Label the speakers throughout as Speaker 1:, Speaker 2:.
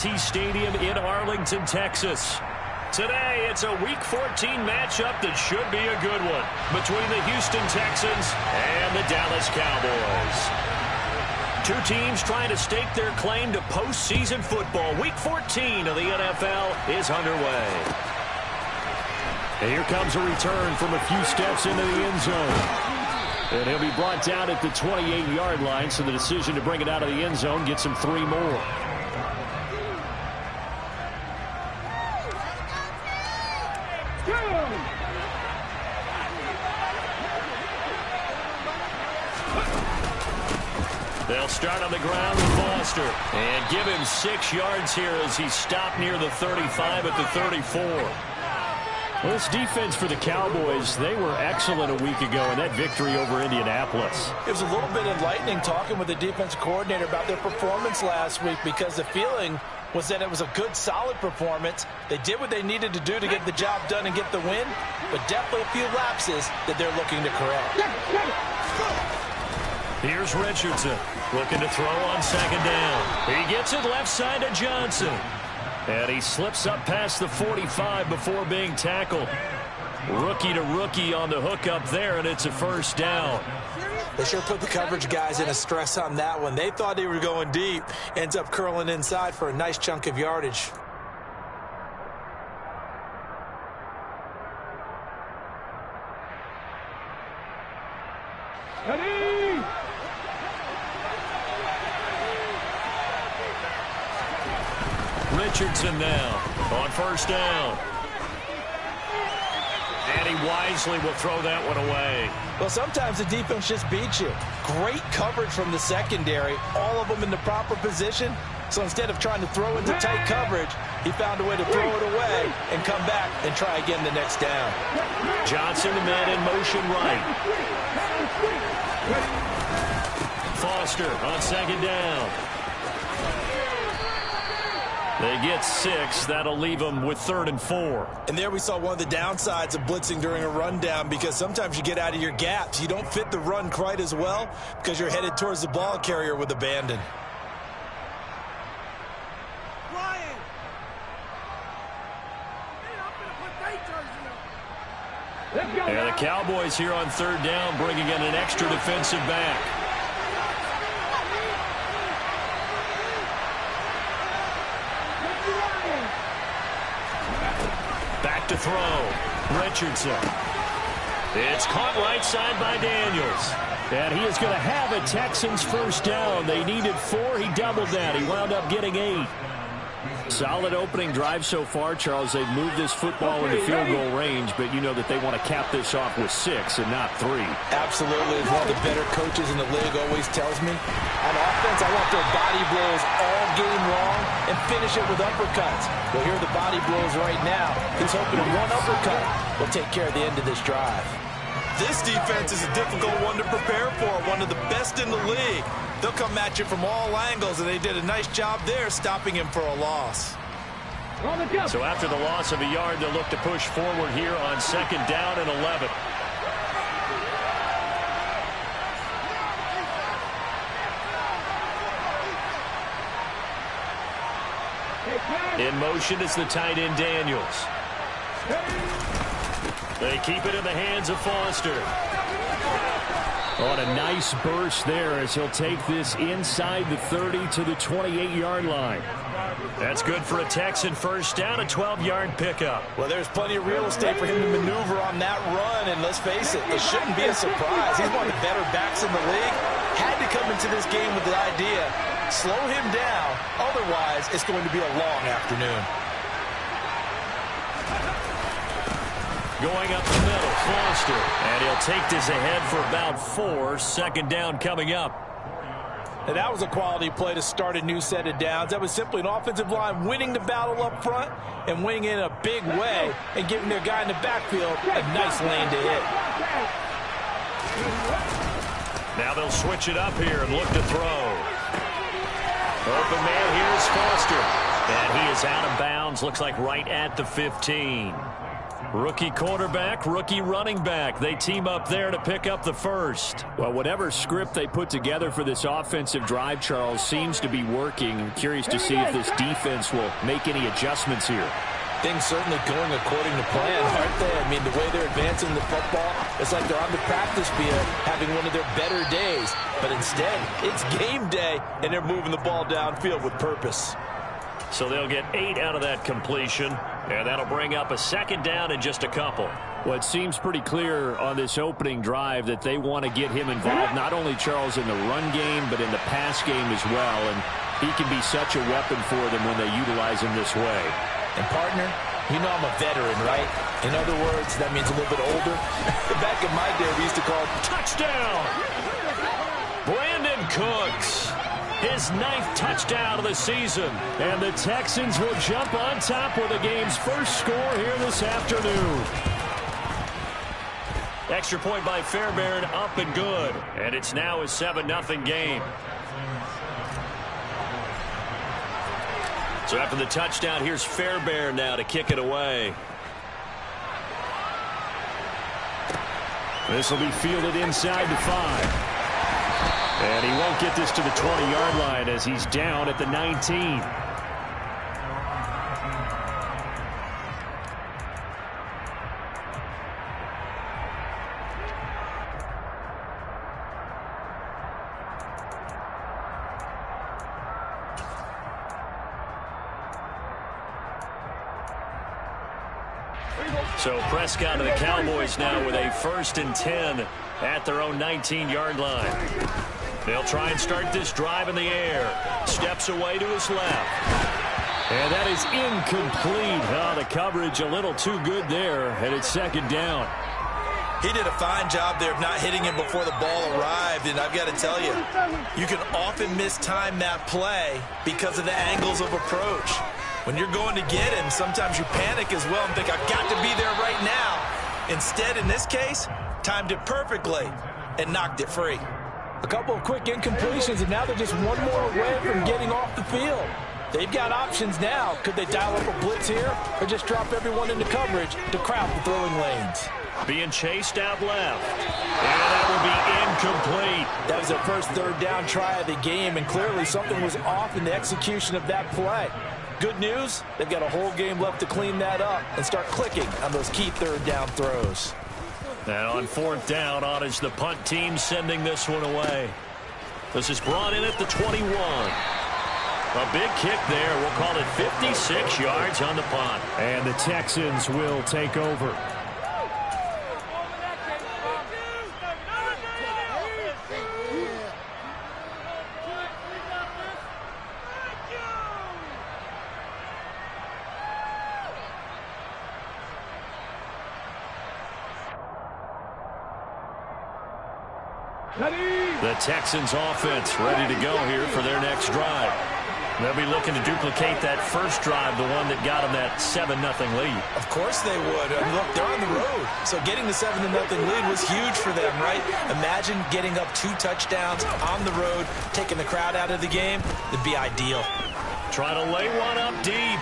Speaker 1: Stadium in Arlington, Texas. Today, it's a Week 14 matchup that should be a good one between the Houston Texans and the Dallas Cowboys. Two teams trying to stake their claim to postseason football. Week 14 of the NFL is underway. And here comes a return from a few steps into the end zone. And he'll be brought down at the 28-yard line, so the decision to bring it out of the end zone gets him 3 more. They'll start on the ground with Foster and give him 6 yards here as he stopped near the 35 at the 34. Well, this defense for the Cowboys, they were excellent a week ago in that victory over Indianapolis.
Speaker 2: It was a little bit enlightening talking with the defense coordinator about their performance last week, because the feeling was that it was a good, solid performance. They did what they needed to do to get the job done and get the win, but definitely a few lapses that they're looking to correct.
Speaker 1: Here's Richardson looking to throw on second down. He gets it left side to Johnson. And he slips up past the 45 before being tackled. Rookie to rookie on the hook up there, and it's a first down.
Speaker 2: They sure put the coverage guys in a stress on that one. They thought they were going deep. Ends up curling inside for a nice chunk of yardage.
Speaker 1: Richardson now on first down. And he wisely will throw that one away.
Speaker 2: Well, sometimes the defense just beats you. Great coverage from the secondary, all of them in the proper position. So instead of trying to throw into tight coverage, he found a way to throw it away and come back and try again the next down.
Speaker 1: Johnson, the man in motion right. Foster on second down. They get 6. That'll leave them with 3rd and 4.
Speaker 2: And there we saw one of the downsides of blitzing during a rundown, because sometimes you get out of your gaps. You don't fit the run quite as well because you're headed towards the ball carrier with abandon.
Speaker 1: And the Cowboys here on 3rd down, bringing in an extra defensive back. Back to throw. Richardson. It's caught right side by Daniels. And he is going to have a Texans first down. They needed 4. He doubled that. He wound up getting 8. Solid opening drive so far, Charles. They've moved this football into field goal range, but you know that they want to cap this off with 6 and not 3.
Speaker 2: Absolutely. As one of the better coaches in the league always tells me, on offense, I want their body blows all game long and finish it with uppercuts. Well, here are the body blows right now. He's hoping one uppercut will take care of the end of this drive. This defense is a difficult one to prepare for, one of the best in the league. They'll come at you from all angles, and they did a nice job there stopping him for a loss.
Speaker 1: So after the loss of a yard, they'll look to push forward here on 2nd down and 11. In motion is the tight end Daniels. They keep it in the hands of Foster. On a nice burst there as he'll take this inside the 30 to the 28-yard line. That's good for a Texan first down, a 12-yard pickup.
Speaker 2: Well, there's plenty of real estate for him to maneuver on that run, and let's face it, it shouldn't be a surprise. He's one of the better backs in the league. Had to come into this game with the idea, slow him down, otherwise it's going to be a long afternoon.
Speaker 1: Going up the middle, Foster. And he'll take this ahead for about 4. 2nd down coming up.
Speaker 2: And that was a quality play to start a new set of downs. That was simply an offensive line winning the battle up front and winning in a big way and giving their guy in the backfield a nice lane to hit.
Speaker 1: Now they'll switch it up here and look to throw. Open man, here's Foster. And he is out of bounds, looks like right at the 15. Rookie quarterback, rookie running back. They team up there to pick up the first.
Speaker 3: Well, whatever script they put together for this offensive drive, Charles, seems to be working. I'm curious to see if this defense will make any adjustments here.
Speaker 2: Things certainly going according to plan, aren't they? I mean, the way they're advancing the football, it's like they're on the practice field having one of their better days. But instead, it's game day, and they're moving the ball downfield with purpose.
Speaker 1: So they'll get 8 out of that completion, and that'll bring up a second down in just a couple.
Speaker 3: Well, it seems pretty clear on this opening drive that they want to get him involved, not only, Charles, in the run game, but in the pass game as well. And he can be such a weapon for them when they utilize him this way.
Speaker 2: And, partner, you know I'm a veteran, right? In other words, that means a little bit older. Back in my day, we used to call it
Speaker 1: touchdown. Brandon Cooks, his 9th touchdown of the season. And the Texans will jump on top with the game's first score here this afternoon. Extra point by Fairbairn, up and good. And it's now a 7-0 game. So after the touchdown, here's Fairbairn now to kick it away. This will be fielded inside the 5. And he won't get this to the 20-yard line as he's down at the 19. So Prescott and the Cowboys now with a 1st and 10 at their own 19-yard line. They'll try and start this drive in the air. Steps away to his left. And that is incomplete. Oh, the coverage a little too good there, and it's 2nd down.
Speaker 2: He did a fine job there of not hitting him before the ball arrived, and I've got to tell you, you can often mistime that play because of the angles of approach. When you're going to get him, sometimes you panic as well and think, I've got to be there right now. Instead, in this case, timed it perfectly and knocked it free. A couple of quick incompletions, and now they're just one more away from getting off the field. They've got options now. Could they dial up a blitz here or just drop everyone into coverage to crowd the throwing lanes?
Speaker 1: Being chased out left. And that will be incomplete.
Speaker 2: That was their first 3rd down try of the game, and clearly something was off in the execution of that play. Good news, they've got a whole game left to clean that up and start clicking on those key 3rd down throws.
Speaker 1: And on 4th down, on is the punt team sending this one away. This is brought in at the 21. A big kick there. We'll call it 56 yards on the punt.
Speaker 3: And the Texans will take over.
Speaker 1: The Texans offense ready to go here for their next drive. They'll be looking to duplicate that first drive, the one that got them that 7-0 lead.
Speaker 2: Of course they would. I mean, look, they're on the road. So getting the 7-0 lead was huge for them, right? Imagine getting up 2 touchdowns on the road, taking the crowd out of the game. It'd be ideal.
Speaker 1: Try to lay one up deep.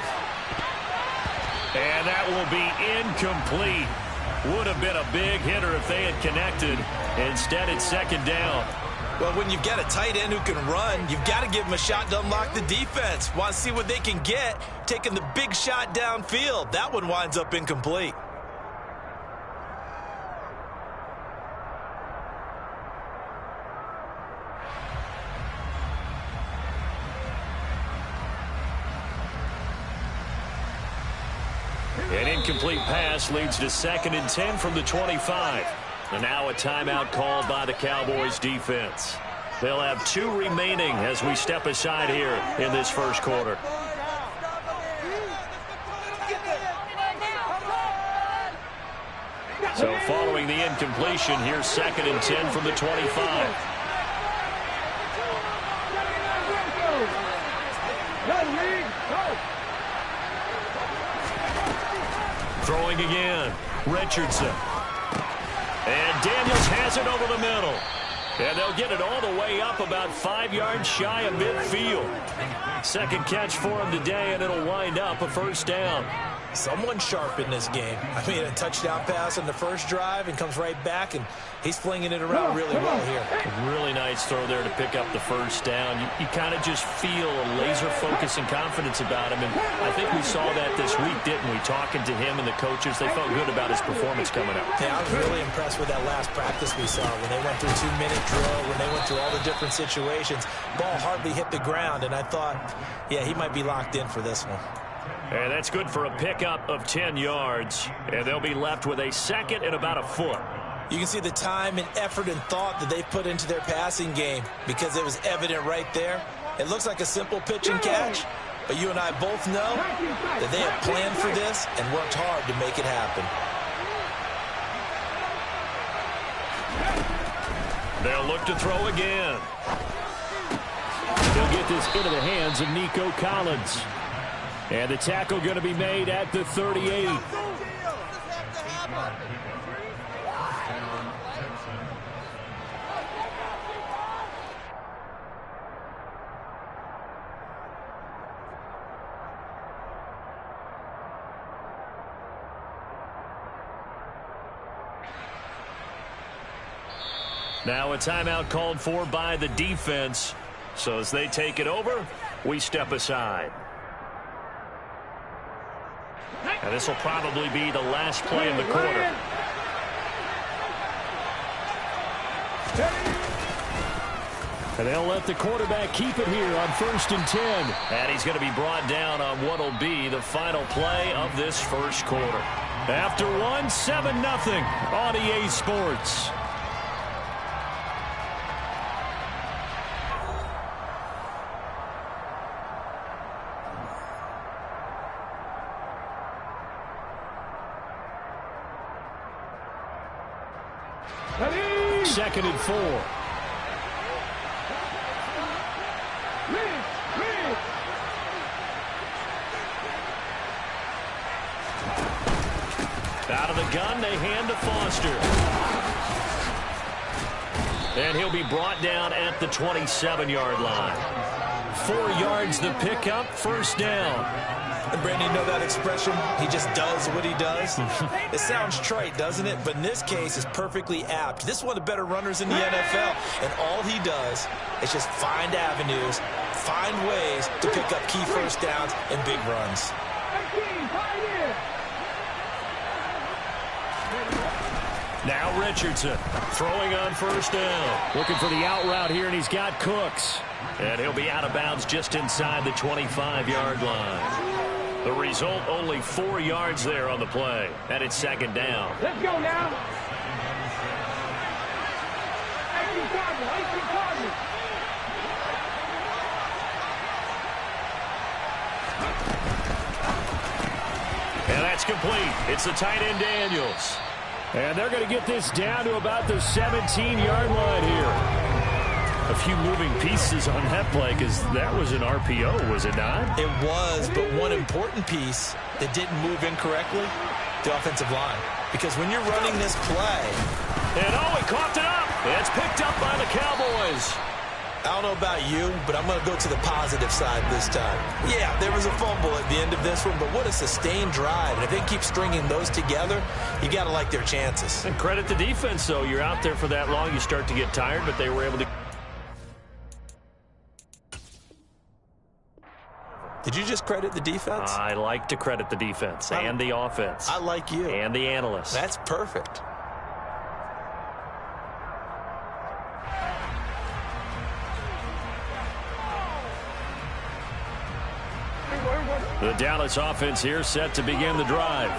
Speaker 1: And that will be incomplete. Would have been a big hitter if they had connected. Instead, it's 2nd down.
Speaker 2: Well, when you've got a tight end who can run, you've got to give him a shot to unlock the defense. Want to see what they can get, taking the big shot downfield. That one winds up incomplete.
Speaker 1: An incomplete pass leads to 2nd and 10 from the 25. And now a timeout called by the Cowboys defense. They'll have 2 remaining as we step aside here in this first quarter. So following the incompletion, here's 2nd and 10 from the 25. Throwing again, Richardson. And Daniels has it over the middle. And they'll get it all the way up about 5 yards shy of midfield. Second catch for him today, and it'll wind up a 1st down.
Speaker 2: Someone sharp in this game. I mean, a touchdown pass on the first drive and comes right back, and he's flinging it around really well here.
Speaker 3: A really nice throw there to pick up the first down. You kind of just feel a laser focus and confidence about him, and I think we saw that this week, didn't we? Talking to him and the coaches, they felt good about his performance coming up.
Speaker 2: Yeah, I was really impressed with that last practice we saw when they went through 2-minute drill, when they went through all the different situations. Ball hardly hit the ground, and I thought, yeah, he might be locked in for this one.
Speaker 3: And that's good for a pickup of 10 yards, and they'll be left with a second and about a foot.
Speaker 2: You can see the time and effort and thought that they put into their passing game because it was evident right there. It looks like a simple pitch and catch, but you and I both know that they have planned for this and worked hard to make it happen.
Speaker 3: They'll look to throw again. They'll get this into the hands of Nico Collins. And the tackle going to be made at the 38. Now a timeout called for by the defense. So as they take it over, we step aside. And this will probably be the last play of the quarter. And they'll let the quarterback keep it here on 1st and 10. And he's going to be brought down on what will be the final play of this first quarter. After one, 7-0 on EA Sports. Second and 4. Out of the gun, they hand to Foster. And he'll be brought down at the 27-yard line. 4 yards the pickup, first down.
Speaker 2: And Brandon, you know that expression? He just does what he does. It sounds trite, doesn't it? But in this case, it's perfectly apt. This is one of the better runners in the NFL. And all he does is just find avenues, find ways to pick up key first downs and big runs.
Speaker 3: Now Richardson throwing on first down. Looking for the out route here, and he's got Cooks. And he'll be out of bounds just inside the 25-yard line. The result, only 4 yards there on the play. And it's second down.
Speaker 4: Let's go now.
Speaker 3: And that's complete. It's the tight end Daniels. And they're going to get this down to about the 17-yard line here. A few moving pieces on that play because that was an RPO, was it not?
Speaker 2: It was, but one important piece that didn't move incorrectly, the offensive line. Because when you're running this play...
Speaker 3: And he coughed it up. It's picked up by the Cowboys.
Speaker 2: I don't know about you, but I'm going to go to the positive side this time. Yeah, there was a fumble at the end of this one, but what a sustained drive. And if they keep stringing those together, you got to like their chances.
Speaker 3: And credit the defense, though. You're out there for that long, you start to get tired, but they were able to...
Speaker 2: Did you just credit the defense?
Speaker 3: I like to credit the defense and the offense.
Speaker 2: I like you.
Speaker 3: And the analysts.
Speaker 2: That's perfect.
Speaker 3: The Dallas offense here set to begin the drive.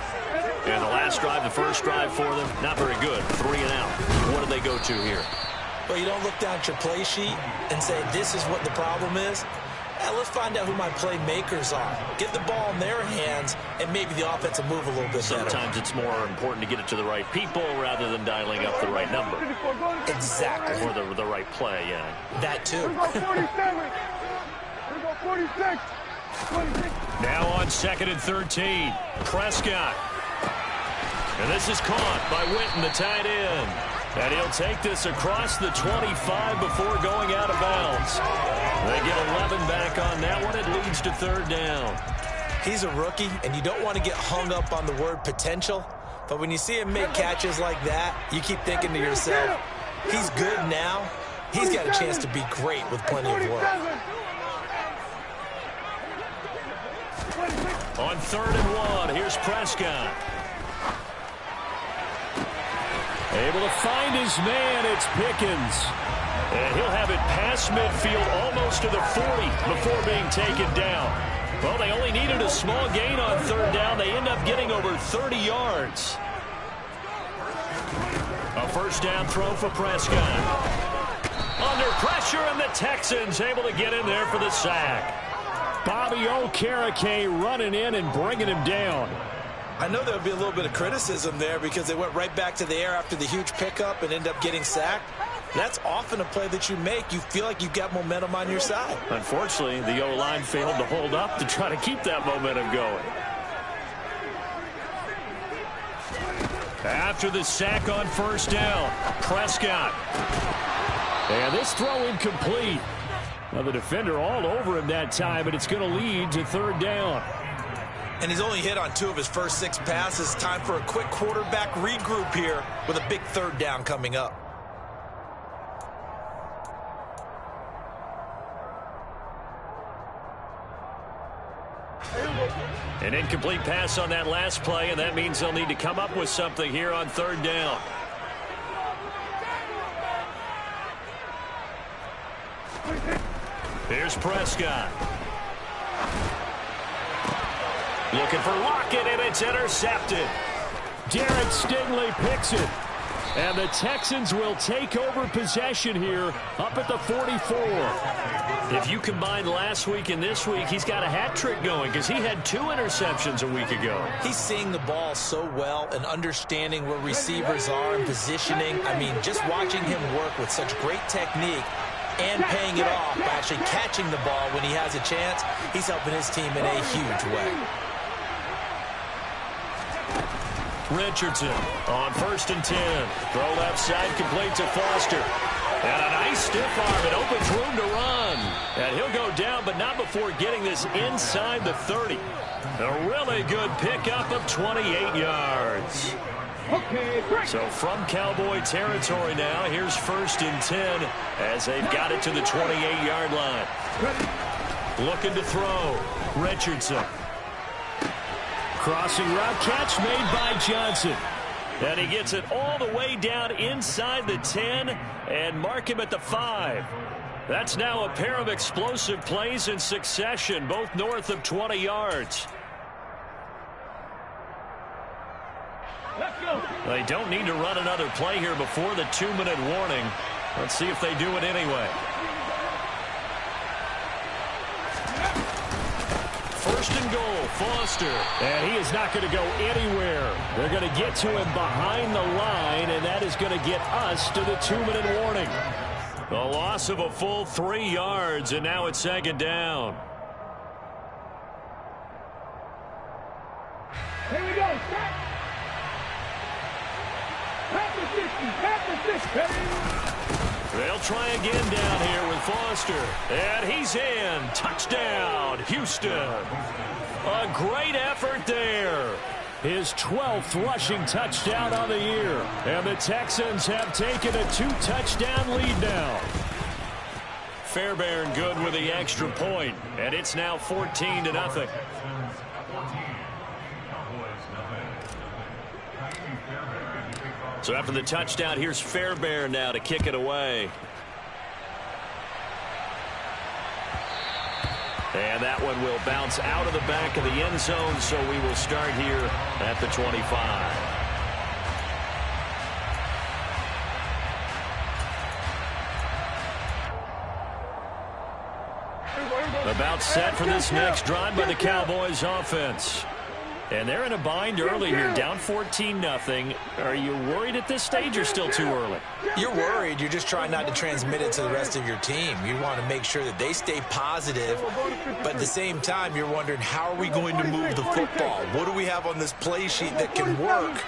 Speaker 3: And the last drive, the first drive for them, not very good. 3 and out. What do they go to here?
Speaker 2: Well, you don't look down at your play sheet and say, this is what the problem is. Let's find out who my playmakers are. Get the ball in their hands, and maybe the offense will move a little bit
Speaker 3: Sometimes
Speaker 2: better.
Speaker 3: it's more important to get it to the right people rather than dialing up the right number.
Speaker 2: Exactly.
Speaker 3: Or the right play, yeah.
Speaker 2: That too.
Speaker 3: Now on 2nd and 13. Prescott. And this is caught by Witten, the tight end. And he'll take this across the 25 before going out of bounds. They get 11 back on that one. It leads to 3rd down.
Speaker 2: He's a rookie, and you don't want to get hung up on the word potential. But when you see him make catches like that, you keep thinking to yourself, he's good now. He's got a chance to be great with plenty of work.
Speaker 1: On 3rd and 1, here's Prescott. Able to find his man, it's Pickens. And he'll have it past midfield almost to the 40 before being taken down. Well, they only needed a small gain on 3rd down. They end up getting over 30 yards. A 1st down throw for Prescott. Under pressure, and the Texans able to get in there for the sack. Bobby Okereke running in and bringing him down.
Speaker 2: I know there'll be a little bit of criticism there because they went right back to the air after the huge pickup and end up getting sacked. That's often a play that you make. You feel like you've got momentum on your side.
Speaker 1: Unfortunately, the O-line failed to hold up to try to keep that momentum going. After the sack on 1st down, Prescott. And this throw incomplete. Now the defender all over him that time, but it's going to lead to 3rd down.
Speaker 2: And he's only hit on 2 of his first 6 passes. Time for a quick quarterback regroup here with a big 3rd down coming up.
Speaker 1: An incomplete pass on that last play, and that means they'll need to come up with something here on 3rd down. Here's Prescott. Looking for Lockett, and it's intercepted.
Speaker 3: Derek Stingley picks it. And the Texans will take over possession here up at the 44.
Speaker 1: If you combine last week and this week, he's got a hat trick going because he had 2 interceptions a week ago.
Speaker 2: He's seeing the ball so well and understanding where receivers are and positioning. I mean, just watching him work with such great technique and paying it off by actually catching the ball when he has a chance, he's helping his team in a huge way.
Speaker 1: Richardson on 1st and 10. Throw left side, complete to Foster. And a nice stiff arm. It opens room to run. And he'll go down, but not before getting this inside the 30. A really good pickup of 28 yards. So from Cowboy territory now, here's 1st and 10 as they've got it to the 28-yard line. Looking to throw. Richardson.
Speaker 3: Crossing route catch made by Johnson.
Speaker 1: And he gets it all the way down inside the 10 and mark him at the 5. That's now a pair of explosive plays in succession, both north of 20 yards. They don't need to run another play here before the 2-minute warning. Let's see if they do it anyway. 1st and goal, Foster.
Speaker 3: And he is not going to go anywhere. They're going to get to him behind the line, and that is going to get us to the 2-minute warning.
Speaker 1: The loss of a full 3 yards, and now it's 2nd down.
Speaker 4: Here we go.
Speaker 1: They'll try again down here with Foster. And he's in. Touchdown, Houston. A great effort there.
Speaker 3: His 12th rushing touchdown on the year. And the Texans have taken a 2-touchdown lead now.
Speaker 1: Fairbairn good with the extra point. And it's now 14-0. So after the touchdown, here's Fairbairn now to kick it away. And that one will bounce out of the back of the end zone, so we will start here at the 25. About set for this next drive by the Cowboys offense. And they're in a bind early here, down 14-0. Are you worried at this stage or still too early?
Speaker 2: You're worried. You're just trying not to transmit it to the rest of your team. You want to make sure that they stay positive, but at the same time, you're wondering, how are we going to move the football? What do we have on this play sheet that can work?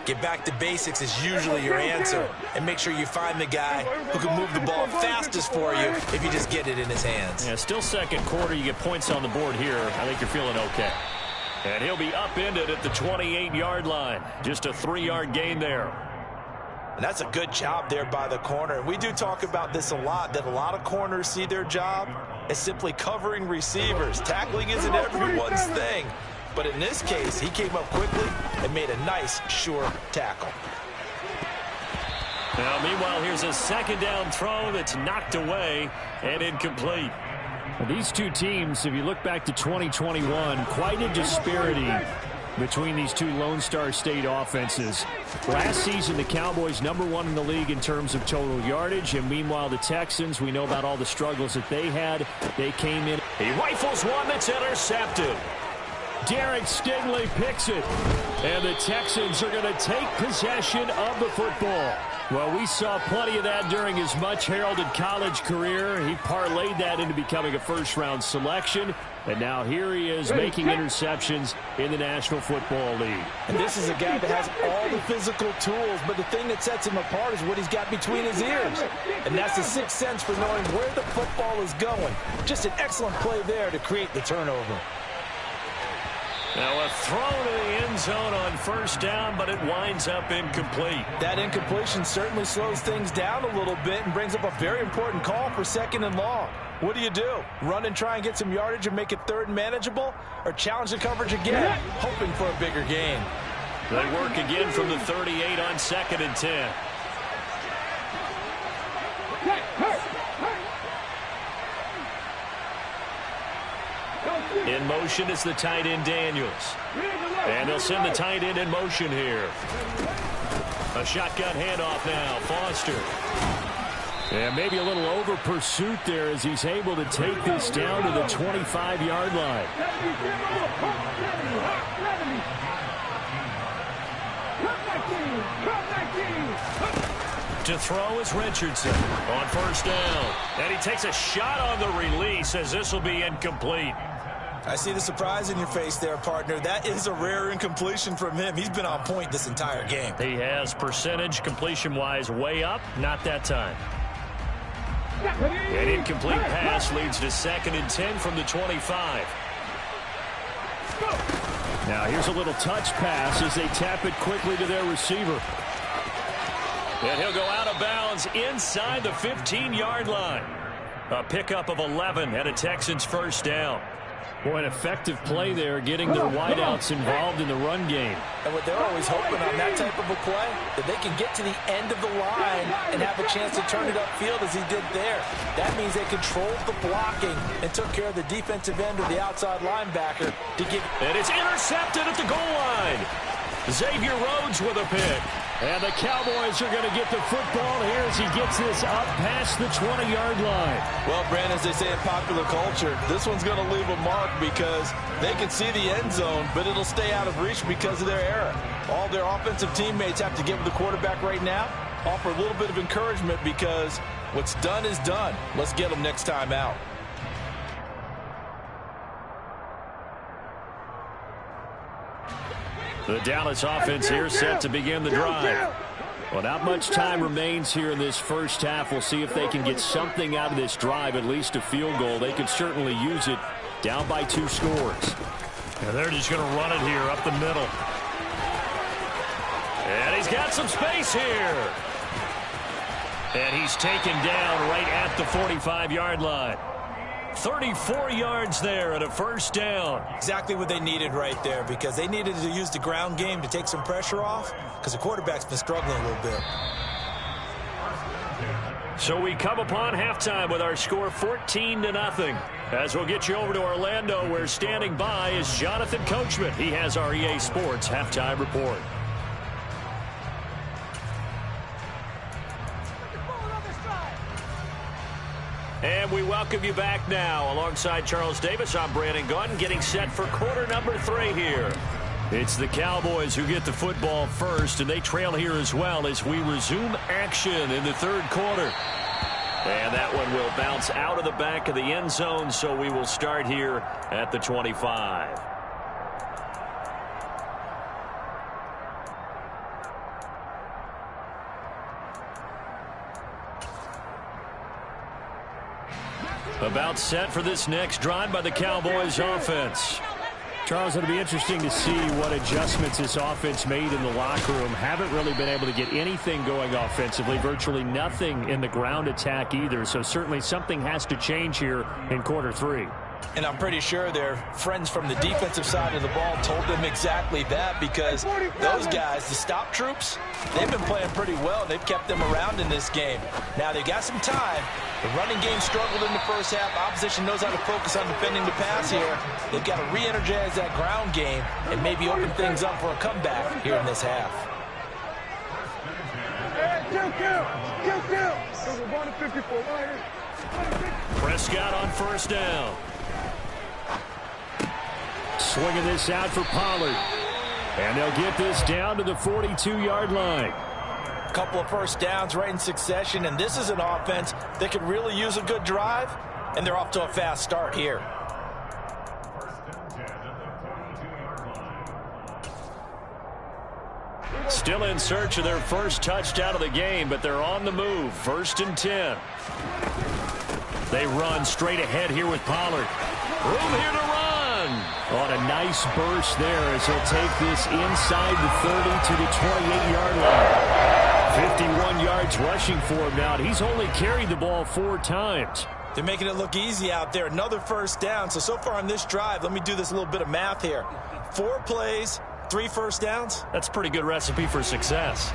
Speaker 2: Get back to basics is usually your answer. And make sure you find the guy who can move the ball fastest for you if you just get it in his hands.
Speaker 3: Yeah, still second quarter. You get points on the board here. I think you're feeling okay. And he'll be upended at the 28-yard line. Just a 3-yard gain there.
Speaker 2: And that's a good job there by the corner. We do talk about this a lot, that a lot of corners see their job as simply covering receivers. Tackling isn't everyone's thing. But in this case, he came up quickly and made a nice, sure tackle.
Speaker 3: Now, meanwhile, here's a second down throw that's knocked away and incomplete. These two teams, if you look back to 2021, quite a disparity between these two Lone Star State offenses. Last season, the Cowboys #1 in the league in terms of total yardage, and meanwhile, the Texans, we know about all the struggles that they had. They came in.
Speaker 1: He rifles one that's intercepted.
Speaker 3: Derek Stingley picks it, and the Texans are going to take possession of the football. Well, we saw plenty of that during his much-heralded college career. He parlayed that into becoming a first-round selection, and now here he is making interceptions in the National Football League.
Speaker 2: And this is a guy that has all the physical tools, but the thing that sets him apart is what he's got between his ears. And that's the sixth sense for knowing where the football is going. Just an excellent play there to create the turnover.
Speaker 1: Now a throw to the end zone on first down, but it winds up incomplete.
Speaker 2: That incompletion certainly slows things down a little bit and brings up a very important call for 2nd and long. What do? Run and try and get some yardage and make it 3rd and manageable? Or challenge the coverage again, hoping for a bigger gain?
Speaker 1: They work again from the 38 on 2nd and 10. In motion is the tight end Daniels. And they'll send the tight end in motion here. A shotgun handoff now. Foster. And maybe a little over pursuit there as he's able to take this down to the 25-yard line. To throw is Richardson on first down. And he takes a shot on the release as this will be incomplete.
Speaker 2: I see the surprise in your face there, partner. That is a rare incompletion from him. He's been on point this entire game.
Speaker 1: He has percentage completion-wise way up. Not that time. An incomplete pass leads to 2nd and 10 from the 25.
Speaker 3: Now here's a little touch pass as they tap it quickly to their receiver.
Speaker 1: And he'll go out of bounds inside the 15-yard line. A pickup of 11 and a Texans first down.
Speaker 3: Boy, an effective play there, getting their wideouts involved in the run game.
Speaker 2: And what they're always hoping on that type of a play, that they can get to the end of the line and have a chance to turn it upfield as he did there. That means they controlled the blocking and took care of the defensive end or the outside linebacker to give.
Speaker 1: And it's intercepted at the goal line. Xavier Rhodes with a pick.
Speaker 3: And the Cowboys are going to get the football here as he gets this up past the 20-yard line.
Speaker 2: Well, Brandon, as they say in popular culture, this one's going to leave a mark because they can see the end zone, but it'll stay out of reach because of their error. All their offensive teammates have to give the quarterback right now, offer a little bit of encouragement because what's done is done. Let's get them next time out.
Speaker 1: The Dallas offense here set to begin the drive.
Speaker 3: Well, not much time remains here in this first half. We'll see if they can get something out of this drive, at least a field goal. They could certainly use it down by 2 scores.
Speaker 1: And they're just going to run it here up the middle. And he's got some space here. And he's taken down right at the 45-yard line. 34 yards there at a first down.
Speaker 2: Exactly what they needed right there because they needed to use the ground game to take some pressure off because the quarterback's been struggling a little bit.
Speaker 1: So we come upon halftime with our score 14-0. As we'll get you over to Orlando, where standing by is Jonathan Coachman. He has our EA Sports halftime report. And we welcome you back now. Alongside Charles Davis, I'm Brandon Gunn, getting set for quarter number 3 here. It's the Cowboys who get the football first, and they trail here as well as we resume action in the 3rd quarter. And that one will bounce out of the back of the end zone, so we will start here at the 25. About set for this next drive by the Cowboys offense.
Speaker 3: Charles, it'll be interesting to see what adjustments this offense made in the locker room. Haven't really been able to get anything going offensively, virtually nothing in the ground attack either. So certainly something has to change here in quarter 3.
Speaker 2: And I'm pretty sure their friends from the defensive side of the ball told them exactly that, because those guys, the stop troops, they've been playing pretty well. They've kept them around in this game. Now they've got some time. The running game struggled in the first half. Opposition knows how to focus on defending the pass here. They've got to re-energize that ground game and maybe open things up for a comeback here in this half.
Speaker 1: Prescott on first down.
Speaker 3: Swinging this out for Pollard. And they'll get this down to the 42-yard line.
Speaker 2: A couple of first downs right in succession, and this is an offense that could really use a good drive, and they're off to a fast start here.
Speaker 1: Still in search of their first touchdown of the game, but they're on the move. 1st and 10. They run straight ahead here with Pollard. Room here to run.
Speaker 3: On a nice burst there as he'll take this inside the 30 to the 28-yard line. 51 yards rushing for him now. He's only carried the ball 4 times.
Speaker 2: They're making it look easy out there. Another first down. So far on this drive, let me do this little bit of math here. 4 plays, 3 first downs.
Speaker 1: That's a pretty good recipe for success.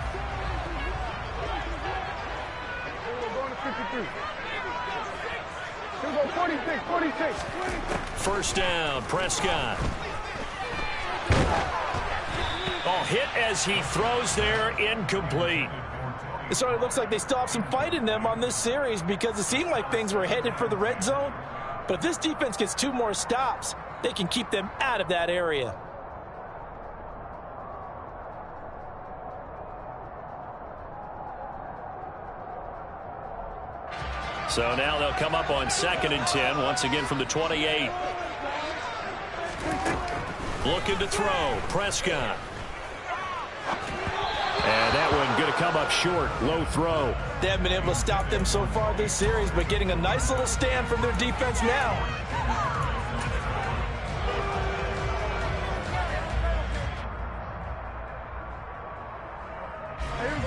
Speaker 1: First down, Prescott. Oh, hit as he throws there, incomplete.
Speaker 2: It sort of looks like they still have some fight in them on this series, because it seemed like things were headed for the red zone. But if this defense gets 2 more stops, they can keep them out of that area.
Speaker 1: So now they'll come up on 2nd and 10, once again from the 28. Looking to throw, Prescott.
Speaker 3: And that one going to come up short, low throw.
Speaker 2: They haven't been able to stop them so far this series, but getting a nice little stand from their defense now.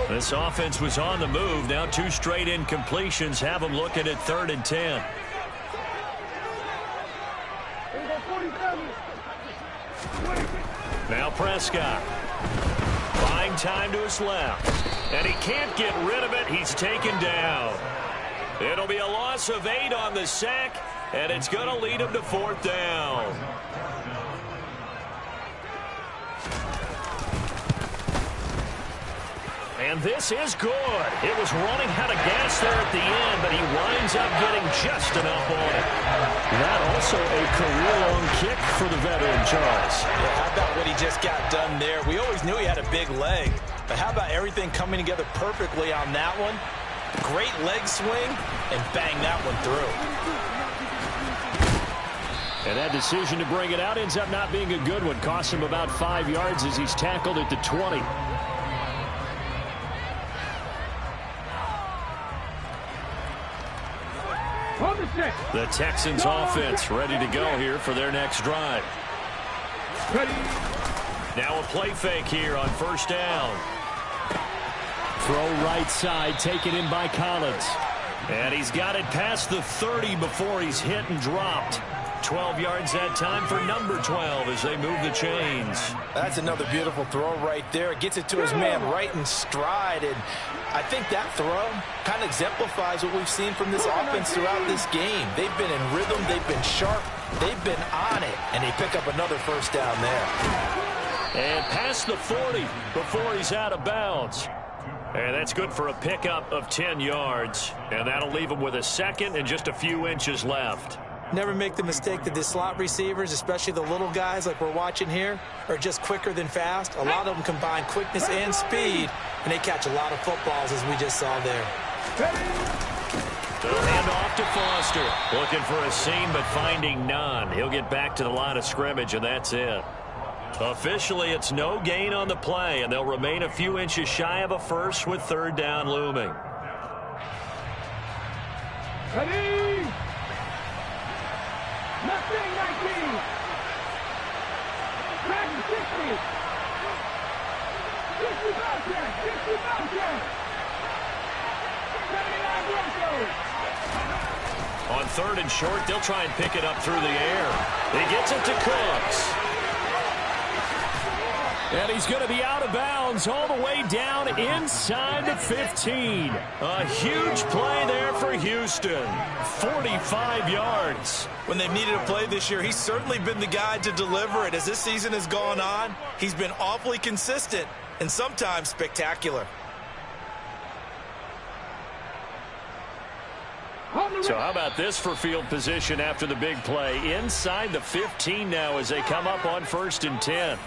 Speaker 1: This offense was on the move. Now 2 straight incompletions have them looking at 3rd and 10. Now Prescott. Buying time to his left. And he can't get rid of it. He's taken down. It'll be a loss of 8 on the sack, and it's going to lead him to 4th down. And this is good. It was running out of gas there at the end, but he winds up getting just enough on it.
Speaker 3: That also a career-long kick for the veteran, Charles.
Speaker 2: Yeah, how about what he just got done there? We always knew he had a big leg, but how about everything coming together perfectly on that one? Great leg swing, and bang that one through.
Speaker 3: And that decision to bring it out ends up not being a good one. Costs him about 5 yards as he's tackled at the 20.
Speaker 1: The Texans offense ready to go here for their next drive. Now a play fake here on 1st down.
Speaker 3: Throw right side, taken in by Collins.
Speaker 1: And he's got it past the 30 before he's hit and dropped. 12 yards that time for number 12 as they move the chains.
Speaker 2: That's another beautiful throw right there. Gets it to his man right in stride. And I think that throw kind of exemplifies what we've seen from this offense throughout this game. They've been in rhythm. They've been sharp. They've been on it. And they pick up another first down there.
Speaker 1: And past the 40 before he's out of bounds. And that's good for a pickup of 10 yards. And that'll leave him with a 2nd and just a few inches left.
Speaker 2: Never make the mistake that the slot receivers, especially the little guys like we're watching here, are just quicker than fast. A lot of them combine quickness and speed, and they catch a lot of footballs, as we just saw there.
Speaker 1: The handoff to Foster. Looking for a seam, but finding none. He'll get back to the line of scrimmage, and that's it. Officially, it's no gain on the play, and they'll remain a few inches shy of a first with 3rd down looming. On 3rd and short, they'll try and pick it up through the air. He gets it to Cooks.
Speaker 3: And he's going to be out of bounds all the way down inside the 15.
Speaker 1: A huge play there for Houston. 45 yards.
Speaker 2: When they've needed a play this year, he's certainly been the guy to deliver it. As this season has gone on, he's been awfully consistent and sometimes spectacular.
Speaker 1: So how about this for field position after the big play? Inside the 15 now as they come up on 1st and 10.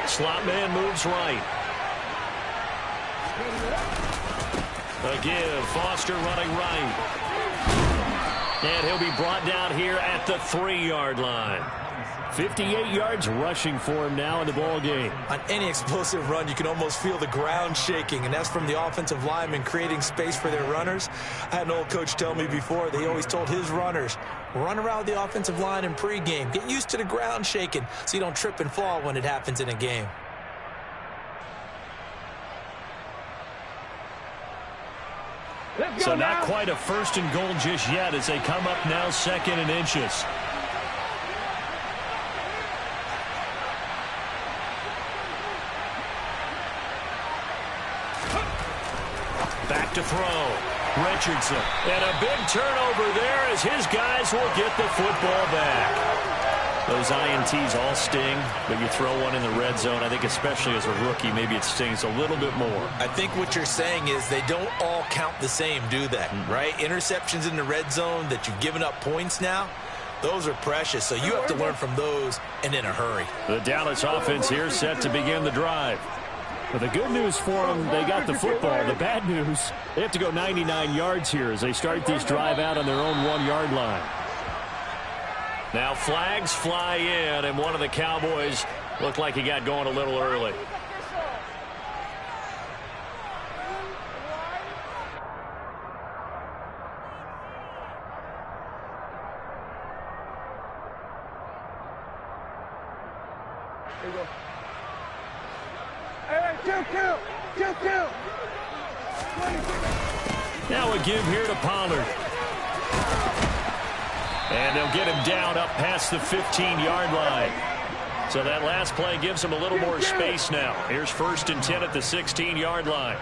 Speaker 1: Slot man moves right. Again, Foster running right. And he'll be brought down here at the 3-yard line.
Speaker 3: 58 yards rushing for him now in the ball game.
Speaker 2: On any explosive run, you can almost feel the ground shaking, and that's from the offensive linemen creating space for their runners. I had an old coach tell me before, they always told his runners, run around the offensive line in pregame. Get used to the ground shaking so you don't trip and fall when it happens in a game.
Speaker 1: So not quite a 1st and goal just yet as they come up now 2nd and inches. Back to throw. Richardson. And a big turnover there as his guys will get the football back. Those INTs all sting, but you throw one in the red zone, I think especially as a rookie, maybe it stings a little bit more.
Speaker 2: I think what you're saying is they don't all count the same, do they? Right? Interceptions in the red zone that you've given up points now, those are precious, so you have to learn from those and in a hurry.
Speaker 1: The Dallas offense here set to begin the drive.
Speaker 3: But the good news for them, they got the football. The bad news, they have to go 99 yards here as they start this drive out on their own 1-yard line.
Speaker 1: Now flags fly in, and one of the Cowboys looked like he got going a little early. Now a give here to Pollard. And they'll get him down up past the 15-yard line. So that last play gives him a little more space now. Here's 1st and 10 at the 16-yard line.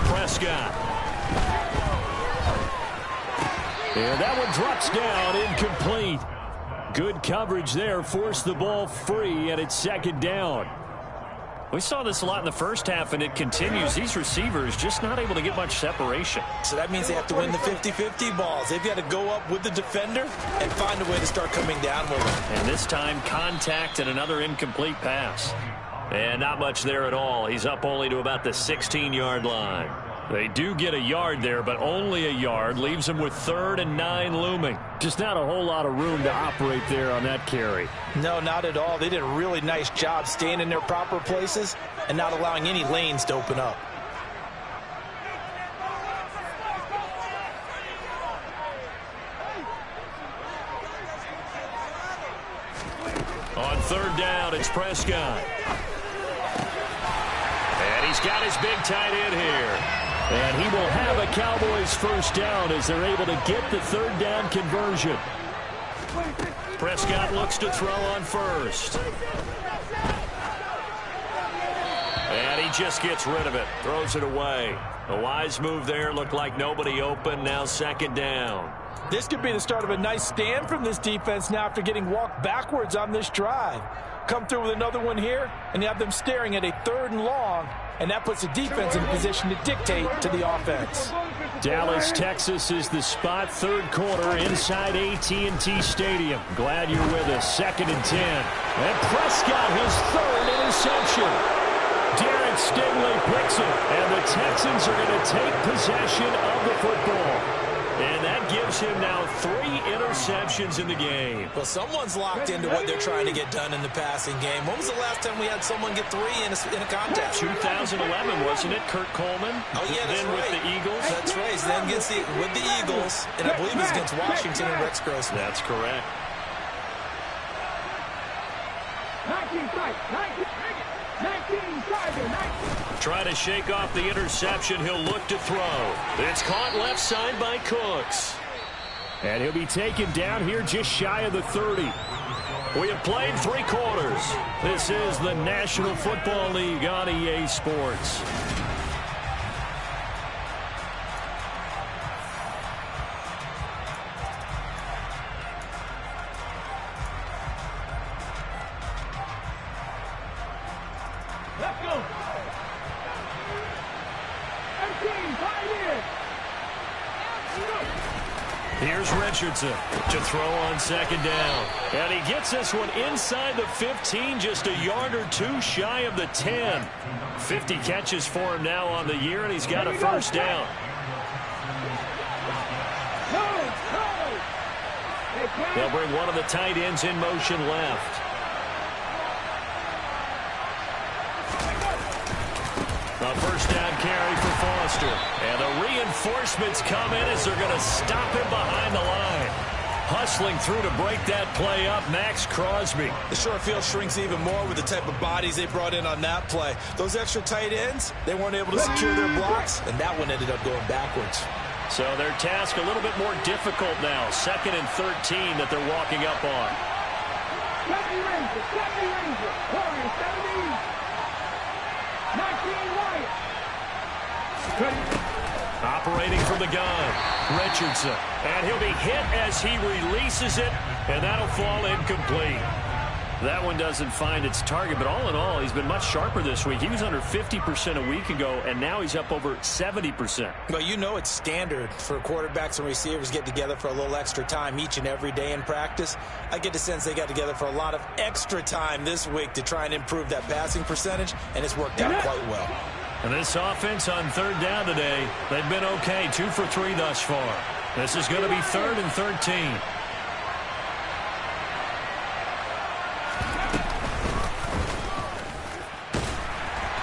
Speaker 1: Prescott. And that one drops down, incomplete. Good coverage there, forced the ball free, and it's 2nd down. We saw this a lot in the first half, and it continues. These receivers just not able to get much separation.
Speaker 2: So that means they have to win the 50-50 balls. They've got to go up with the defender and find a way to start coming down with them.
Speaker 1: And this time, contact and another incomplete pass. And not much there at all. He's up only to about the 16-yard line. They do get a yard there, but only a yard. Leaves them with 3rd and 9 looming.
Speaker 3: Just not a whole lot of room to operate there on that carry.
Speaker 2: No, not at all. They did a really nice job staying in their proper places and not allowing any lanes to open up.
Speaker 1: On 3rd down, it's Prescott. And he's got his big tight end here.
Speaker 3: And he will have a Cowboys 1st down as they're able to get the 3rd down conversion.
Speaker 1: Prescott looks to throw on 1st. And he just gets rid of it. Throws it away. A wise move there. Looked like nobody open. Now 2nd down.
Speaker 2: This could be the start of a nice stand from this defense now after getting walked backwards on this drive. Come through with another one here, and you have them staring at a 3rd and long, and that puts the defense in a position to dictate to the offense.
Speaker 3: Dallas, Texas is the spot, 3rd quarter inside AT&T Stadium. Glad you're with us. 2nd and 10. And Prescott, his 3rd interception. Derek Stingley picks it, and the Texans are going to take possession of the football.
Speaker 1: And that gives him now 3 interceptions in the game.
Speaker 2: Well, someone's locked into what they're trying to get done in the passing game. When was the last time we had someone get 3 in a contest?
Speaker 1: 2011, wasn't it? Kurt Coleman.
Speaker 2: Oh, yeah, that's
Speaker 1: then
Speaker 2: right.
Speaker 1: with the Eagles.
Speaker 2: That's right. Then with the Eagles, and I believe it was against Washington and Rex Grossman.
Speaker 1: That's correct.
Speaker 4: 19
Speaker 1: Try to shake off the interception. He'll look to throw. It's caught left side by Cooks.
Speaker 3: And he'll be taken down here just shy of the 30.
Speaker 1: We have played 3 quarters. This is the National Football League on EA Sports.
Speaker 4: Let's go. 18, 5 years.
Speaker 1: Here's Richardson to throw on 2nd down. And he gets this one inside the 15, just a yard or 2 shy of the 10. 50 catches for him now on the year, and he's got a 1st down. They'll bring one of the tight ends in motion left. A 1st down carry for Foster. And the reinforcements come in as they're going to stop him behind the line. Hustling through to break that play up, Max Crosby.
Speaker 2: The short field shrinks even more with the type of bodies they brought in on that play. Those extra tight ends, they weren't able to secure their blocks, and that one ended up going backwards.
Speaker 1: So their task a little bit more difficult now. 2nd and 13 that they're walking up on.
Speaker 4: 70 Ranger, 40, 70. 19 Wyatt.
Speaker 1: Operating from the gun, Richardson. And he'll be hit as he releases it, and that'll fall incomplete. That one doesn't find its target, but all in all, he's been much sharper this week. He was under 50% a week ago, and now he's up over 70%.
Speaker 2: Well, you know it's standard for quarterbacks and receivers get together for a little extra time each and every day in practice. I get the sense they got together for a lot of extra time this week to try and improve that passing percentage, and it's worked out quite well.
Speaker 1: And this offense on 3rd down today, they've been okay, 2 for 3 thus far. This is going to be 3rd and 13.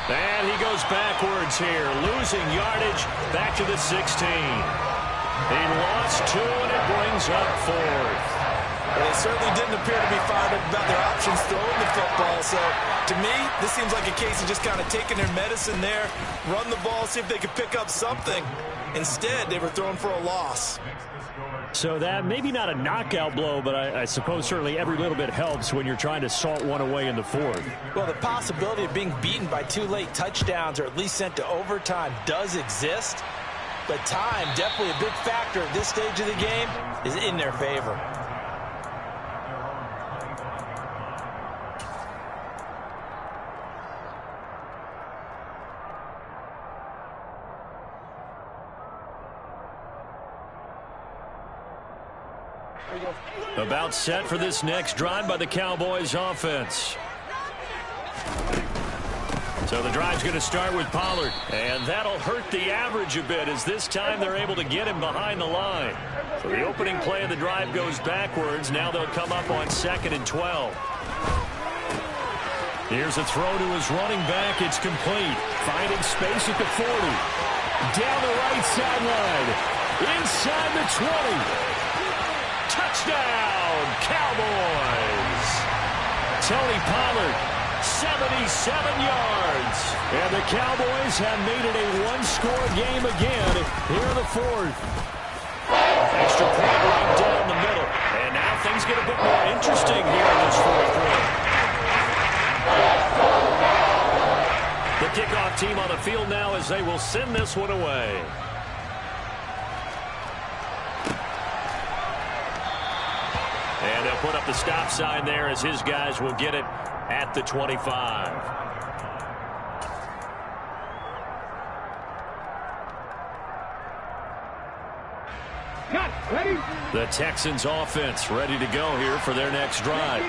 Speaker 1: And he goes backwards here, losing yardage back to the 16. He lost 2, and it brings up 4th.
Speaker 2: Well, they certainly didn't appear to be fired up about their options throwing the football. So, to me, this seems like a case of just kind of taking their medicine there, run the ball, see if they could pick up something. Instead, they were thrown for a loss.
Speaker 3: So that maybe not a knockout blow, but I suppose certainly every little bit helps when you're trying to salt one away in the 4th.
Speaker 2: Well, the possibility of being beaten by 2 late touchdowns or at least sent to overtime does exist. But time, definitely a big factor at this stage of the game, is in their favor.
Speaker 1: About set for this next drive by the Cowboys offense. So the drive's going to start with Pollard. And that'll hurt the average a bit as this time they're able to get him behind the line. So the opening play of the drive goes backwards. Now they'll come up on 2nd and 12. Here's a throw to his running back. It's complete. Finding space at the 40. Down the right sideline. Inside the 20. Touchdown, Cowboys! Tony Pollard, 77 yards. And the Cowboys have made it a 1-score game again here in the 4th. Extra point right down the middle. And now things get a bit more interesting here in this 4th quarter. The kickoff team on the field now as they will send this one away. And they'll put up the stop sign there as his guys will get it at the 25.
Speaker 4: Got it. Ready?
Speaker 1: The Texans offense ready to go here for their next drive.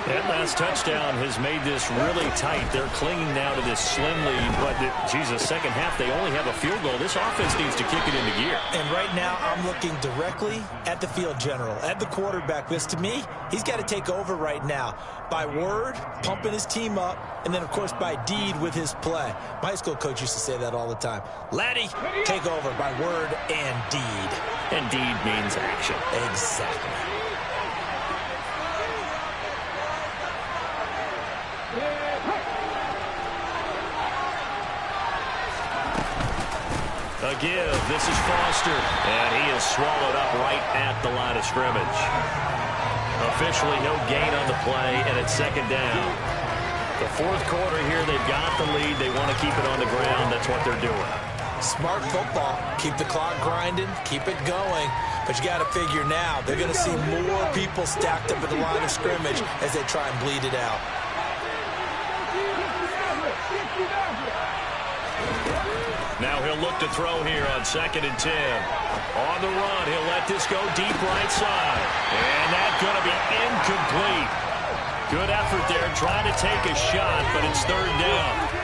Speaker 1: That last touchdown has made this really tight. They're clinging now to this slim lead, but, Jesus, second half, they only have a field goal. This offense needs to kick it into gear.
Speaker 2: And right now, I'm looking directly at the field general, at the quarterback, because to me, he's got to take over right now. By word, pumping his team up, and then, of course, by deed with his play. My high school coach used to say that all the time. Laddie, take over by word and deed.
Speaker 1: And deed means action.
Speaker 2: Exactly.
Speaker 1: A give. This is Foster. And he is swallowed up right at the line of scrimmage. Officially no gain on the play, and it's second down. The fourth quarter here, they've got the lead. They want to keep it on the ground. That's what they're doing.
Speaker 2: Smart football. Keep the clock grinding. Keep it going. But you got to figure now, they're going to see more people stacked up at the line of scrimmage as they try and bleed it out.
Speaker 1: Now he'll look to throw here on 2nd and 10. On the run, he'll let this go deep right side. And that's going to be incomplete. Good effort there, trying to take a shot, but it's third down.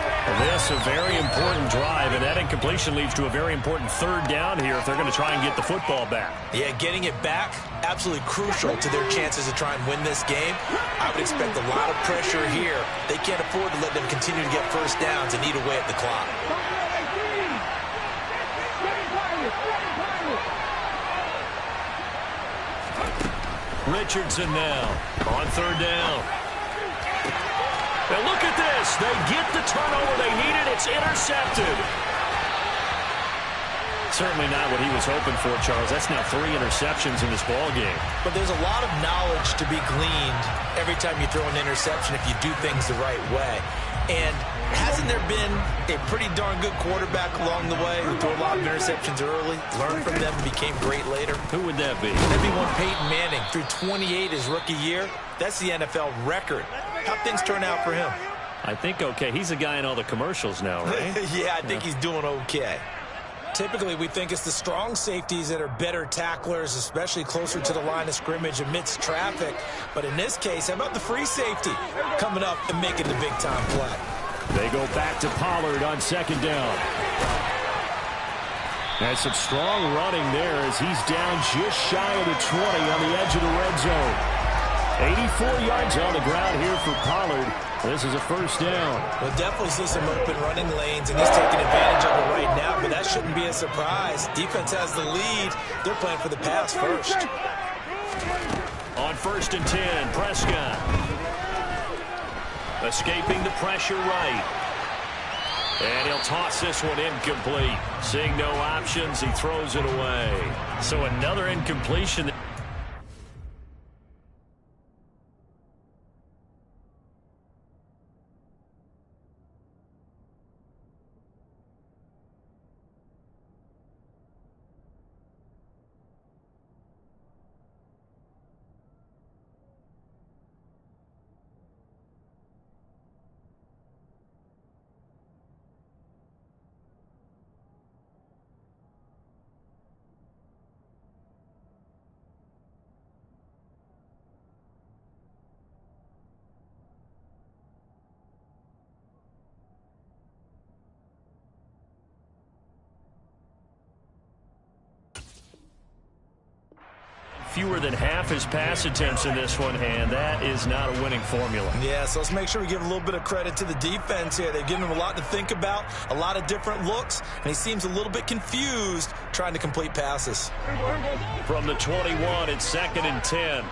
Speaker 1: This a very important drive, and that incompletion leads to a very important third down here if they're going to try and get the football back.
Speaker 2: Yeah, getting it back, absolutely crucial to their chances to try and win this game. I would expect a lot of pressure here. They can't afford to let them continue to get first downs and eat away at the clock.
Speaker 1: Richardson now on third down. And look at this. They get the turnover they needed. It's intercepted. Certainly not what he was hoping for, Charles. That's now 3 interceptions in this ball game.
Speaker 2: But there's a lot of knowledge to be gleaned every time you throw an interception if you do things the right way. And hasn't there been a pretty darn good quarterback along the way who threw a lot of interceptions early, learned from them, and became great later?
Speaker 1: Who would that be?
Speaker 2: That'd be one Peyton Manning. Threw 28 his rookie year. That's the NFL record. How'd things turn out for him?
Speaker 1: I think okay. He's a guy in all the commercials now, right?
Speaker 2: Yeah, I think he's doing okay. Typically, we think it's the strong safeties that are better tacklers, especially closer to the line of scrimmage amidst traffic. But in this case, how about the free safety coming up and making the big-time play?
Speaker 3: They go back to Pollard on 2nd down. That's some strong running there as he's down just shy of the 20 on the edge of the red zone. 84 yards on the ground here for Pollard. This is a first down.
Speaker 2: We'll definitely see some open running lanes, and he's taking advantage of it right now, but that shouldn't be a surprise. Defense has the lead. They're playing for the pass first.
Speaker 1: On 1st and 10, Prescott. Escaping the pressure right. And he'll toss this one incomplete. Seeing no options, he throws it away. So another incompletion. Fewer than half his pass attempts in this one, and that is not a winning formula.
Speaker 2: Yeah, so let's make sure we give a little bit of credit to the defense here. They've given him a lot to think about, a lot of different looks, and he seems a little bit confused trying to complete passes.
Speaker 1: From the 21, it's 2nd and 10.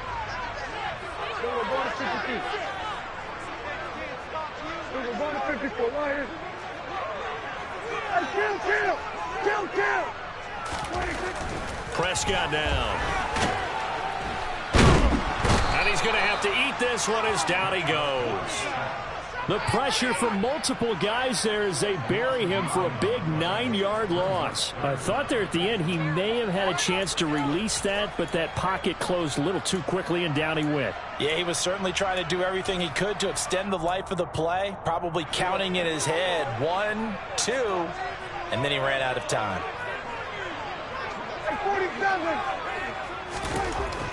Speaker 1: Prescott down. And he's going to have to eat this one as down he goes.
Speaker 3: The pressure from multiple guys there as they bury him for a big 9-yard loss. I thought there at the end he may have had a chance to release that, but that pocket closed a little too quickly and down he went.
Speaker 2: Yeah, he was certainly trying to do everything he could to extend the life of the play, probably counting in his head 1, 2, and then he ran out of time.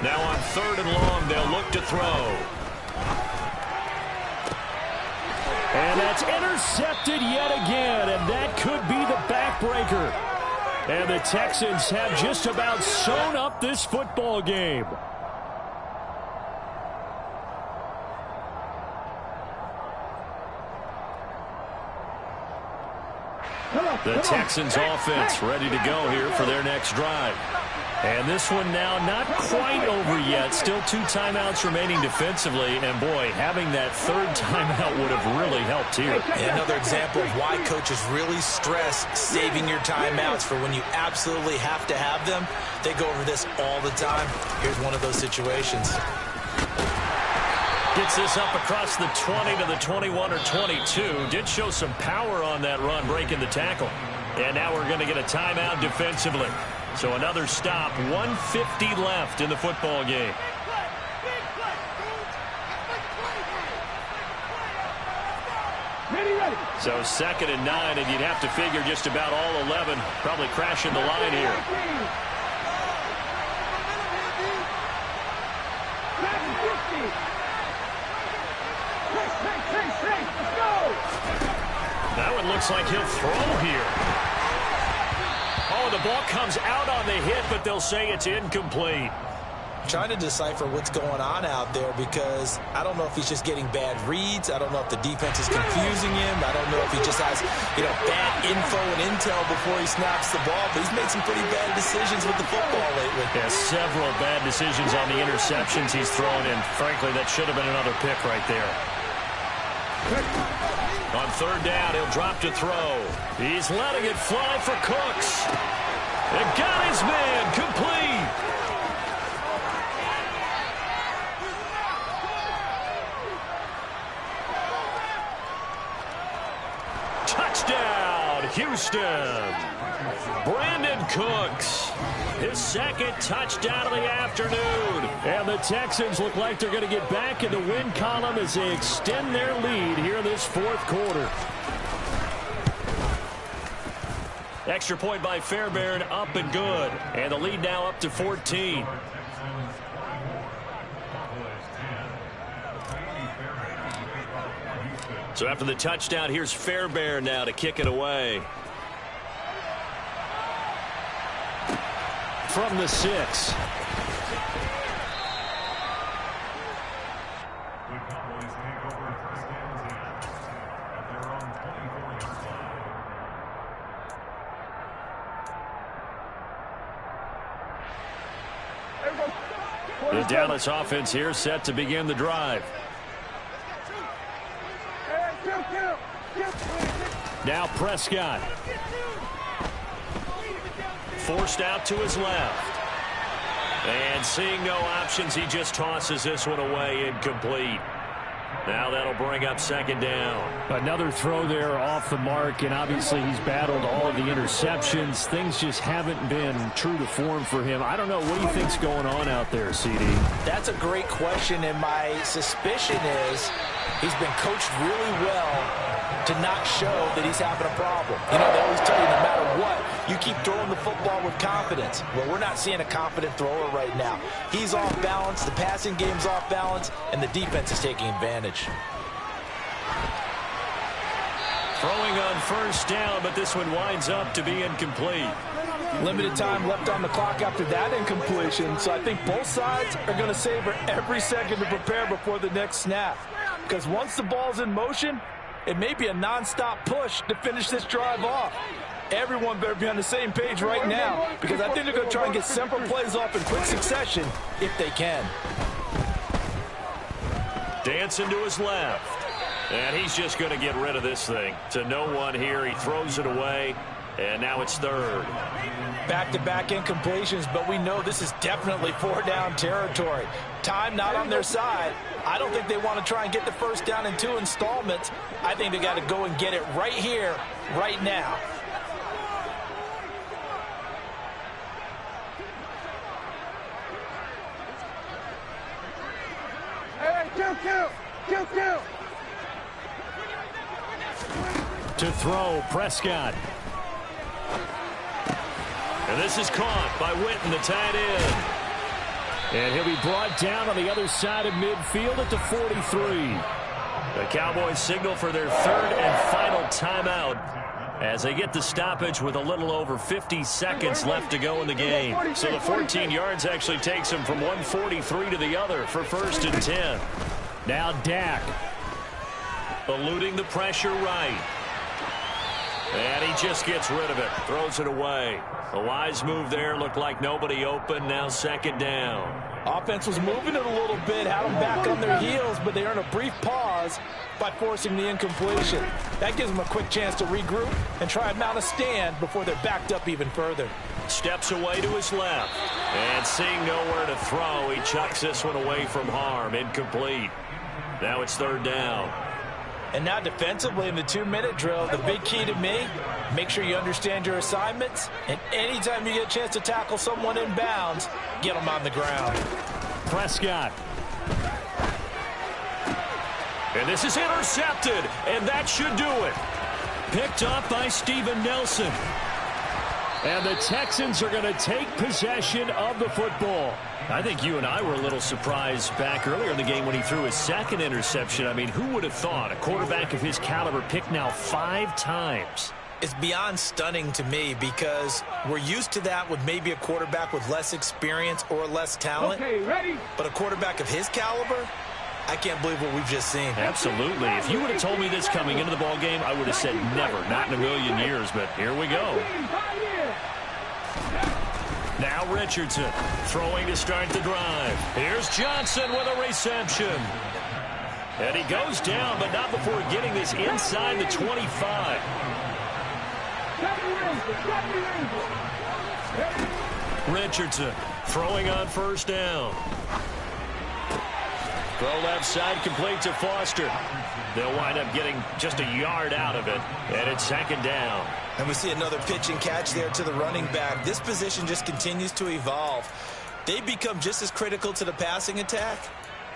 Speaker 1: Now on 3rd and long, they'll look to throw.
Speaker 3: And that's intercepted yet again, and that could be the backbreaker. And the Texans have just about sewn up this football game. The Texans offense ready to go here for their next drive. And this one now not quite over yet. Still 2 timeouts remaining defensively. And, boy, having that 3rd timeout would have really helped here.
Speaker 2: And another example of why coaches really stress saving your timeouts for when you absolutely have to have them. They go over this all the time. Here's one of those situations.
Speaker 1: Gets this up across the 20 to the 21 or 22. Did show some power on that run, breaking the tackle. And now we're going to get a timeout defensively. So another stop, 1:50 left in the football game. So 2nd and 9, and you'd have to figure just about all 11 probably crashing the line here. That one looks like he'll throw here. Oh, the ball comes out on the hit, but they'll say it's incomplete.
Speaker 2: Trying to decipher what's going on out there because I don't know if he's just getting bad reads. I don't know if the defense is confusing him. I don't know if he just has, bad info and intel before he snaps the ball. But he's made some pretty bad decisions with the football lately.
Speaker 1: Yeah, several bad decisions on the interceptions he's thrown, and frankly, that should have been another pick right there. On 3rd down, he'll drop to throw. He's letting it fly for Cooks. It got his man complete. Touchdown, Houston. Brandon Cooks, his 2nd touchdown of the afternoon.
Speaker 3: And the Texans look like they're going to get back in the win column as they extend their lead here in this 4th quarter.
Speaker 1: Extra point by Fairbairn, up and good. And the lead now up to 14. So after the touchdown, here's Fairbairn now to kick it away.
Speaker 3: From the 6.
Speaker 1: The Dallas offense here set to begin the drive.
Speaker 3: Now Prescott.
Speaker 1: Forced out to his left. And seeing no options, he just tosses this one away, incomplete. Now that'll bring up 2nd down.
Speaker 3: Another throw there off the mark, and obviously he's battled all of the interceptions. Things just haven't been true to form for him. I don't know. What do you think's going on out there, CD?
Speaker 2: That's a great question, and my suspicion is he's been coached really well to not show that he's having a problem. They always tell you no matter what, you keep throwing the football with confidence. Well, we're not seeing a confident thrower right now. He's off balance, the passing game's off balance, and the defense is taking advantage.
Speaker 1: Throwing on 1st down, but this one winds up to be incomplete.
Speaker 5: Limited time left on the clock after that incompletion, so I think both sides are going to savor every second to prepare before the next snap. Because once the ball's in motion, it may be a non-stop push to finish this drive off. Everyone better be on the same page right now because I think they're going to try and get several plays off in quick succession if they can.
Speaker 1: Dancing to his left. And he's just going to get rid of this thing. To no one here. He throws it away. And now it's 3rd.
Speaker 2: Back-to-back incompletions, but we know this is definitely 4-down territory. Time not on their side. I don't think they want to try and get the 1st down in 2 installments. I think they got to go and get it right here, right now.
Speaker 4: Kill.
Speaker 3: To throw, Prescott.
Speaker 1: And this is caught by Witten, the tight end.
Speaker 3: And he'll be brought down on the other side of midfield at the 43.
Speaker 1: The Cowboys signal for their third and final timeout as they get the stoppage with a little over 50 seconds left to go in the game. So the 14 yards actually takes them from 143 to the other for 1st and 10.
Speaker 3: Now Dak.
Speaker 1: Eluding the pressure right. And he just gets rid of it. Throws it away. A wise move there. Looked like nobody open. Now 2nd down.
Speaker 5: Offense was moving it a little bit, had them back on their heels, but they earn a brief pause by forcing the incompletion. That gives them a quick chance to regroup and try and mount a stand before they're backed up even further.
Speaker 1: Steps away to his left. And seeing nowhere to throw, he chucks this one away from harm. Incomplete. Now it's 3rd down.
Speaker 5: And now defensively in the 2-minute drill, the big key to me, make sure you understand your assignments. And anytime you get a chance to tackle someone in bounds, get them on the ground.
Speaker 3: Prescott.
Speaker 1: And this is intercepted. And that should do it. Picked up by Steven Nelson.
Speaker 3: And the Texans are going to take possession of the football.
Speaker 1: I think you and I were a little surprised back earlier in the game when he threw his 2nd interception. I mean, who would have thought a quarterback of his caliber picked now 5 times?
Speaker 5: It's beyond stunning to me because we're used to that with maybe a quarterback with less experience or less talent.
Speaker 4: Okay, ready?
Speaker 5: But a quarterback of his caliber, I can't believe what we've just seen.
Speaker 1: Absolutely. If you would have told me this coming into the ball game, I would have said never, not in a million years. But here we go. Now Richardson throwing to start the drive. Here's Johnson with a reception. And he goes down, but not before getting this inside the 25. Richardson throwing on 1st down. Throw left side complete to Foster. They'll wind up getting just a yard out of it. And it's 2nd down.
Speaker 5: And we see another pitch and catch there to the running back. This position just continues to evolve. They become just as critical to the passing attack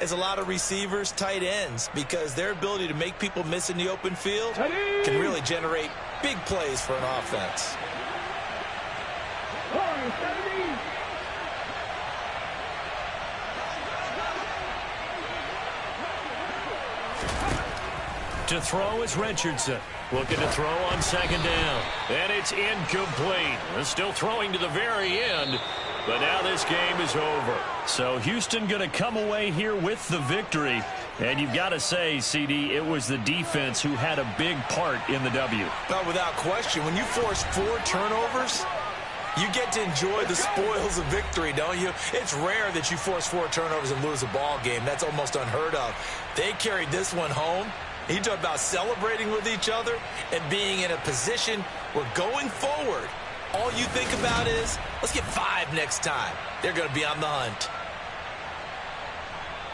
Speaker 5: as a lot of receivers, tight ends, because their ability to make people miss in the open field can really generate big plays for an offense.
Speaker 1: To throw is Richardson. Looking to throw on 2nd down. And it's incomplete. They're still throwing to the very end. But now this game is over. So Houston going to come away here with the victory. And you've got to say, CD, it was the defense who had a big part in the W.
Speaker 5: Not without question. When you force 4 turnovers, you get to enjoy the spoils of victory, don't you? It's rare that you force 4 turnovers and lose a ball game. That's almost unheard of. They carried this one home. You talk about celebrating with each other and being in a position where going forward, all you think about is, let's get 5 next time. They're going to be on the hunt.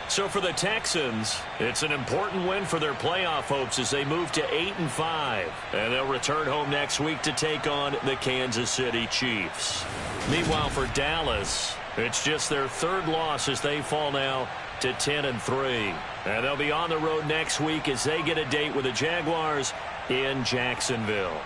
Speaker 1: So for the Texans, it's an important win for their playoff hopes as they move to 8-5. And they'll return home next week to take on the Kansas City Chiefs. Meanwhile, for Dallas, it's just their 3rd loss as they fall now to 10-3. And they'll be on the road next week as they get a date with the Jaguars in Jacksonville.